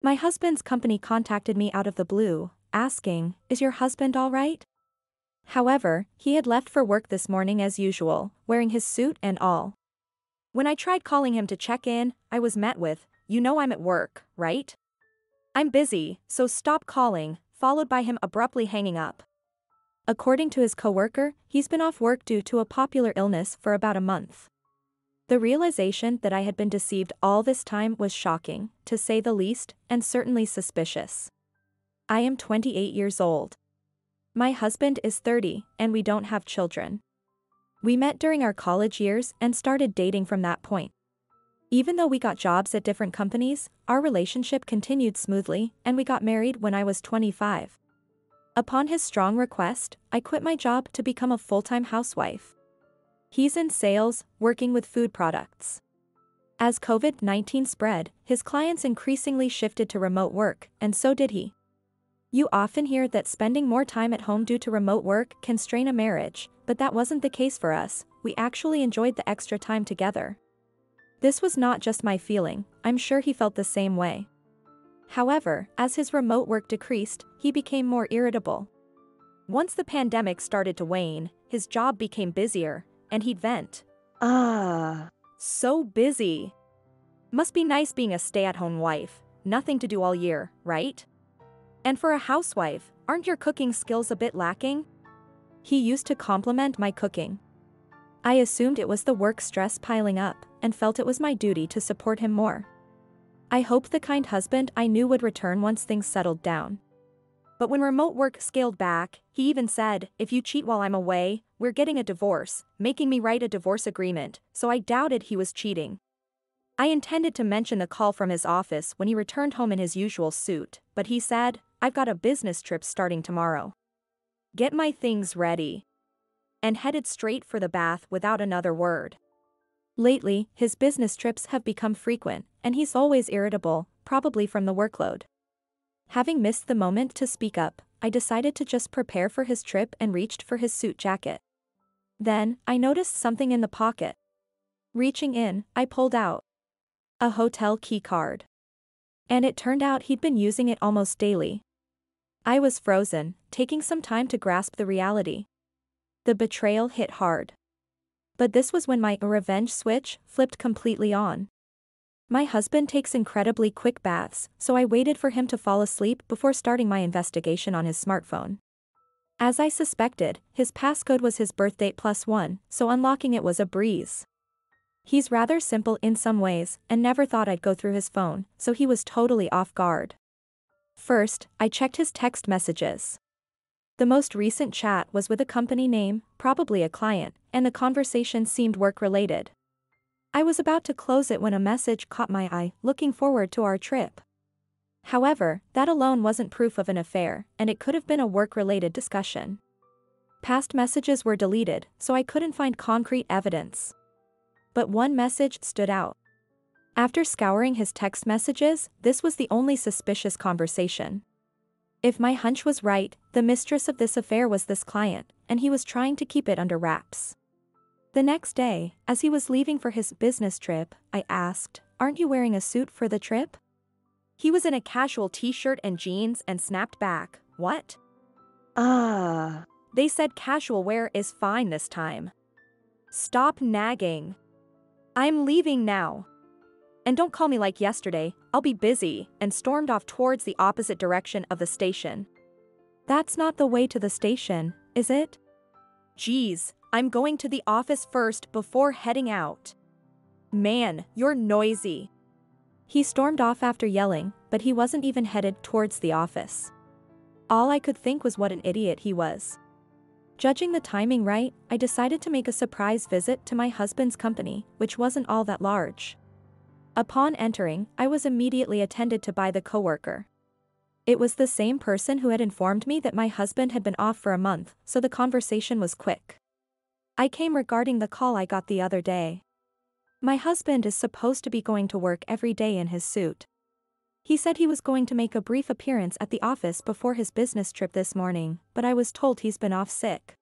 My husband's company contacted me out of the blue, asking, "Is your husband all right?" However, he had left for work this morning as usual, wearing his suit and all. When I tried calling him to check in, I was met with, "You know I'm at work, right? I'm busy, so stop calling," followed by him abruptly hanging up. According to his coworker, he's been off work due to a popular illness for about a month. The realization that I had been deceived all this time was shocking, to say the least, and certainly suspicious. I am 28 years old. My husband is 30, and we don't have children. We met during our college years and started dating from that point. Even though we got jobs at different companies, our relationship continued smoothly, and we got married when I was 25. Upon his strong request, I quit my job to become a full-time housewife. He's in sales, working with food products. As COVID-19 spread, his clients increasingly shifted to remote work, and so did he. You often hear that spending more time at home due to remote work can strain a marriage, but that wasn't the case for us. We actually enjoyed the extra time together. This was not just my feeling, I'm sure he felt the same way. However, as his remote work decreased, he became more irritable. Once the pandemic started to wane, his job became busier, and he'd vent. So busy. Must be nice being a stay-at-home wife, nothing to do all year, right? And for a housewife, aren't your cooking skills a bit lacking? He used to compliment my cooking. I assumed it was the work stress piling up, and felt it was my duty to support him more. I hoped the kind husband I knew would return once things settled down. But when remote work scaled back, he even said, "If you cheat while I'm away, we're getting a divorce," making me write a divorce agreement, so I doubted he was cheating. I intended to mention the call from his office when he returned home in his usual suit, but he said, "I've got a business trip starting tomorrow. Get my things ready," and headed straight for the bath without another word. Lately, his business trips have become frequent, and he's always irritable, probably from the workload. Having missed the moment to speak up, I decided to just prepare for his trip and reached for his suit jacket. Then, I noticed something in the pocket. Reaching in, I pulled out a hotel key card. And it turned out he'd been using it almost daily. I was frozen, taking some time to grasp the reality. The betrayal hit hard. But this was when my revenge switch flipped completely on. My husband takes incredibly quick baths, so I waited for him to fall asleep before starting my investigation on his smartphone. As I suspected, his passcode was his birthdate +1, so unlocking it was a breeze. He's rather simple in some ways, and never thought I'd go through his phone, so he was totally off guard. First, I checked his text messages. The most recent chat was with a company name, probably a client, and the conversation seemed work-related. I was about to close it when a message caught my eye, looking forward to our trip. However, that alone wasn't proof of an affair, and it could have been a work-related discussion. Past messages were deleted, so I couldn't find concrete evidence. But one message stood out. After scouring his text messages, this was the only suspicious conversation. If my hunch was right, the mistress of this affair was this client, and he was trying to keep it under wraps. The next day, as he was leaving for his business trip, I asked, "Aren't you wearing a suit for the trip?" He was in a casual t-shirt and jeans and snapped back, "What? They said casual wear is fine this time. Stop nagging. I'm leaving now. And don't call me like yesterday, I'll be busy," and stormed off towards the opposite direction of the station. That's not the way to the station, is it? Geez, I'm going to the office first before heading out. Man, you're noisy. He stormed off after yelling, but he wasn't even headed towards the office. All I could think was what an idiot he was. Judging the timing right, I decided to make a surprise visit to my husband's company, which wasn't all that large. Upon entering, I was immediately attended to by the coworker. It was the same person who had informed me that my husband had been off for a month, so the conversation was quick. I came regarding the call I got the other day. My husband is supposed to be going to work every day in his suit. He said he was going to make a brief appearance at the office before his business trip this morning, but I was told he's been off sick.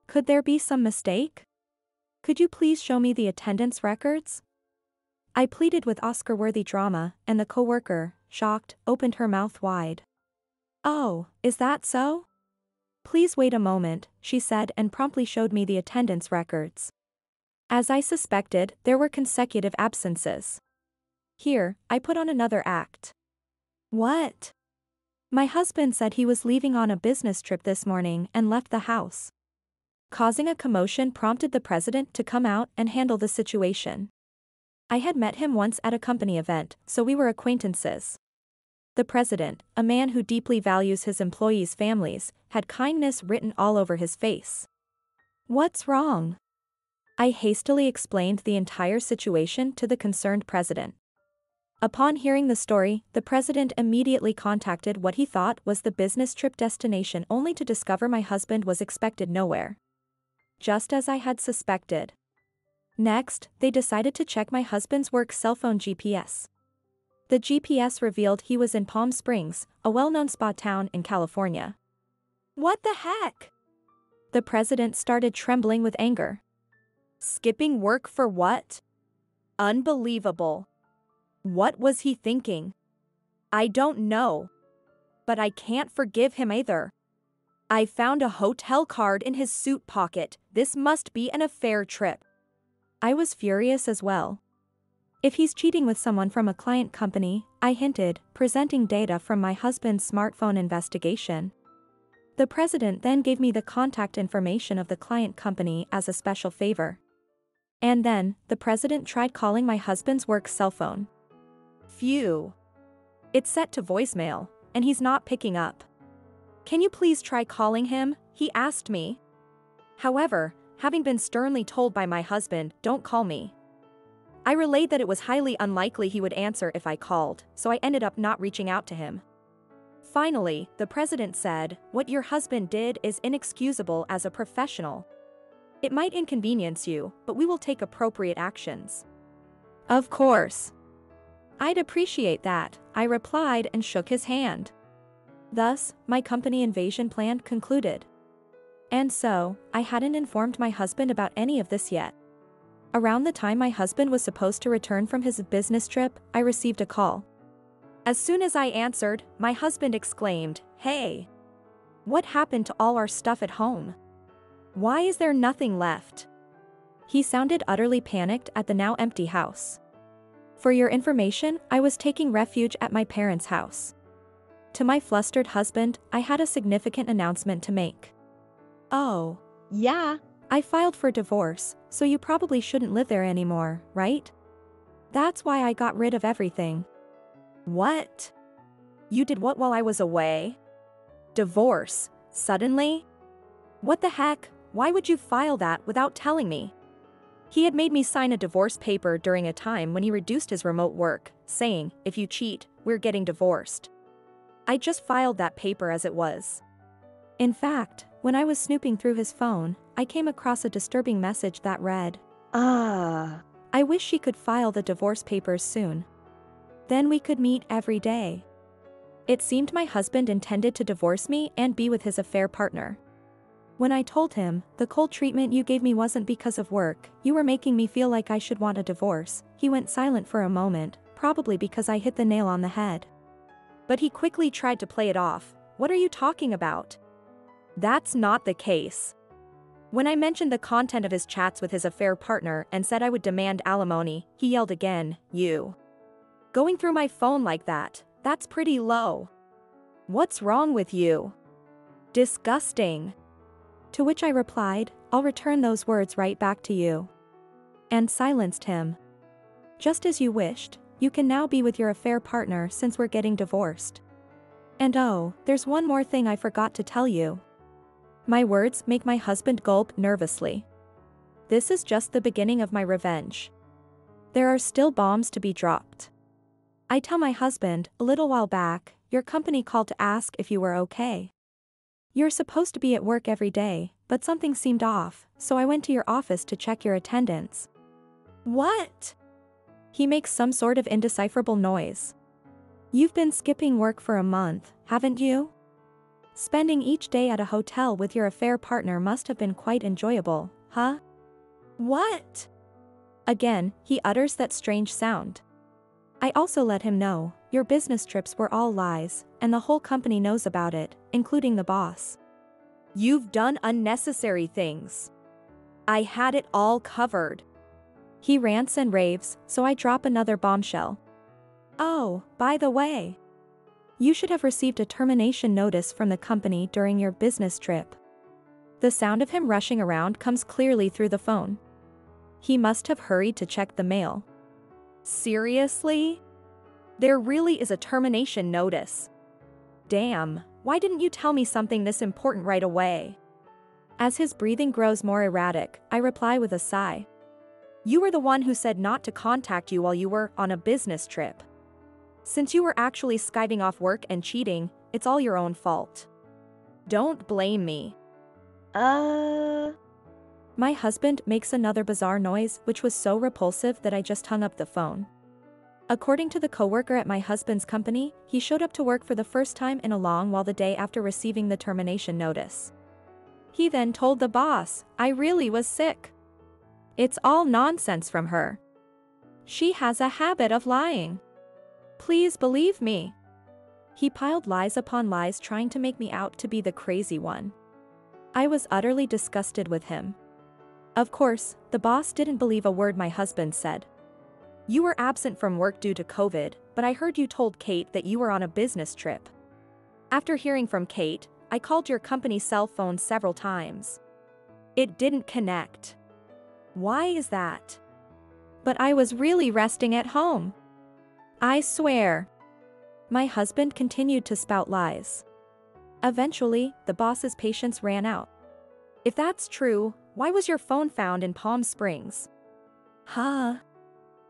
Could there be some mistake? Could you please show me the attendance records? I pleaded with Oscar-worthy drama, and the coworker, shocked, opened her mouth wide. "Oh, is that so?" "Please wait a moment," she said and promptly showed me the attendance records. As I suspected, there were consecutive absences. Here, I put on another act. "What?" "My husband said he was leaving on a business trip this morning and left the house." Causing a commotion prompted the president to come out and handle the situation. I had met him once at a company event, so we were acquaintances. The president, a man who deeply values his employees' families, had kindness written all over his face. "What's wrong?" I hastily explained the entire situation to the concerned president. Upon hearing the story, the president immediately contacted what he thought was the business trip destination only to discover my husband was expected nowhere. Just as I had suspected. Next, they decided to check my husband's work cell phone GPS. The GPS revealed he was in Palm Springs, a well-known spa town in California. "What the heck?" The president started trembling with anger. "Skipping work for what? Unbelievable. What was he thinking? I don't know. But I can't forgive him either. I found a hotel card in his suit pocket. This must be an affair trip." I was furious as well. "If he's cheating with someone from a client company," I hinted, presenting data from my husband's smartphone investigation. The president then gave me the contact information of the client company as a special favor. And then, the president tried calling my husband's work cell phone. Phew. It's set to voicemail, and he's not picking up. "Can you please try calling him?" he asked me. However, having been sternly told by my husband, "Don't call me," I relayed that it was highly unlikely he would answer if I called, so I ended up not reaching out to him. Finally, the president said, "What your husband did is inexcusable as a professional. It might inconvenience you, but we will take appropriate actions." "Of course. I'd appreciate that," I replied and shook his hand. Thus, my company invasion plan concluded. And so, I hadn't informed my husband about any of this yet. Around the time my husband was supposed to return from his business trip, I received a call. As soon as I answered, my husband exclaimed, "Hey! What happened to all our stuff at home? Why is there nothing left?" He sounded utterly panicked at the now empty house. For your information, I was taking refuge at my parents' house. To my flustered husband, I had a significant announcement to make. "Oh, yeah, I filed for divorce, so you probably shouldn't live there anymore, right? That's why I got rid of everything." "What? You did what while I was away? Divorce, suddenly? What the heck, why would you file that without telling me?" He had made me sign a divorce paper during a time when he reduced his remote work, saying, "If you cheat, we're getting divorced." I just filed that paper as it was. In fact, when I was snooping through his phone, I came across a disturbing message that read, I wish she could file the divorce papers soon. Then we could meet every day." It seemed my husband intended to divorce me and be with his affair partner. When I told him, "The cold treatment you gave me wasn't because of work, you were making me feel like I should want a divorce," he went silent for a moment, probably because I hit the nail on the head. But he quickly tried to play it off. "What are you talking about? That's not the case." When I mentioned the content of his chats with his affair partner and said I would demand alimony, he yelled again, "You going through my phone like that, that's pretty low. What's wrong with you? Disgusting." To which I replied, "I'll return those words right back to you." And silenced him. "Just as you wished, you can now be with your affair partner since we're getting divorced. And oh, there's one more thing I forgot to tell you." My words make my husband gulp nervously. This is just the beginning of my revenge. There are still bombs to be dropped. I tell my husband, "A little while back, your company called to ask if you were okay. You're supposed to be at work every day, but something seemed off, so I went to your office to check your attendance." "What?" He makes some sort of indecipherable noise. "You've been skipping work for a month, haven't you? Spending each day at a hotel with your affair partner must have been quite enjoyable, huh?" "What?" Again, he utters that strange sound. I also let him know, your business trips were all lies, and the whole company knows about it, including the boss. You've done unnecessary things. I had it all covered. He rants and raves, so I drop another bombshell. Oh, by the way. You should have received a termination notice from the company during your business trip. The sound of him rushing around comes clearly through the phone. He must have hurried to check the mail. Seriously? There really is a termination notice. Damn, why didn't you tell me something this important right away? As his breathing grows more erratic, I reply with a sigh. You were the one who said not to contact you while you were on a business trip. Since you were actually skiving off work and cheating, it's all your own fault. Don't blame me. My husband makes another bizarre noise which was so repulsive that I just hung up the phone. According to the coworker at my husband's company, he showed up to work for the first time in a long while the day after receiving the termination notice. He then told the boss, I really was sick. It's all nonsense from her. She has a habit of lying. Please believe me. He piled lies upon lies trying to make me out to be the crazy one. I was utterly disgusted with him. Of course, the boss didn't believe a word my husband said. You were absent from work due to COVID, but I heard you told Kate that you were on a business trip. After hearing from Kate, I called your company's cell phone several times. It didn't connect. Why is that? But I was really resting at home. I swear. My husband continued to spout lies. Eventually, the boss's patience ran out. If that's true, why was your phone found in Palm Springs?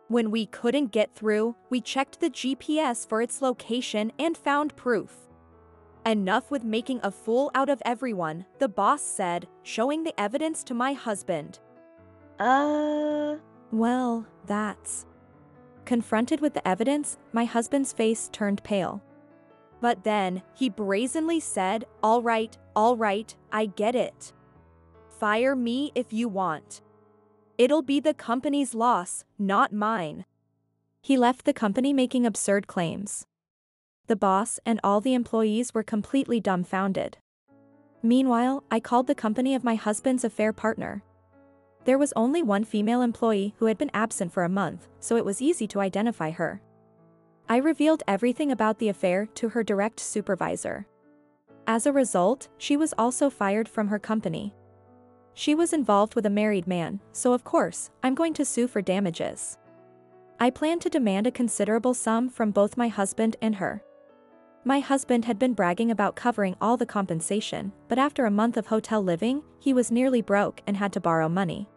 When we couldn't get through, we checked the GPS for its location and found proof. Enough with making a fool out of everyone, the boss said, showing the evidence to my husband. Well, that's... Confronted with the evidence, my husband's face turned pale. But then, he brazenly said, all right, I get it. Fire me if you want. It'll be the company's loss, not mine. He left the company making absurd claims. The boss and all the employees were completely dumbfounded. Meanwhile, I called the company of my husband's affair partner. There was only one female employee who had been absent for a month, so it was easy to identify her. I revealed everything about the affair to her direct supervisor. As a result, she was also fired from her company. She was involved with a married man, so of course, I'm going to sue for damages. I plan to demand a considerable sum from both my husband and her. My husband had been bragging about covering all the compensation, but after a month of hotel living, he was nearly broke and had to borrow money.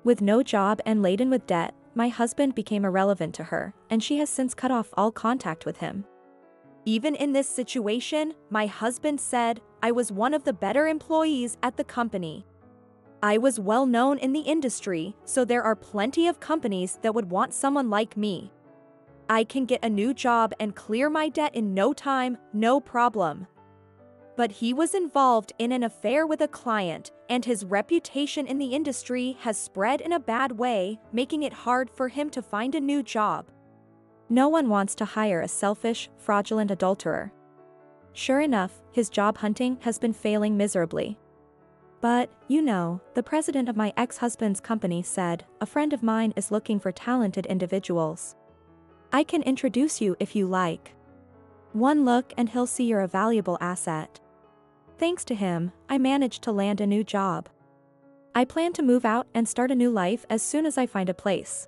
With no job and laden with debt, my husband became irrelevant to her, and she has since cut off all contact with him. Even in this situation, my husband said, I was one of the better employees at the company. I was well known in the industry, so there are plenty of companies that would want someone like me. I can get a new job and clear my debt in no time, no problem. But he was involved in an affair with a client, and his reputation in the industry has spread in a bad way, making it hard for him to find a new job. No one wants to hire a selfish, fraudulent adulterer. Sure enough, his job hunting has been failing miserably. But, you know, the president of my ex-husband's company said, a friend of mine is looking for talented individuals. I can introduce you if you like. One look and he'll see you're a valuable asset. Thanks to him, I managed to land a new job. I plan to move out and start a new life as soon as I find a place.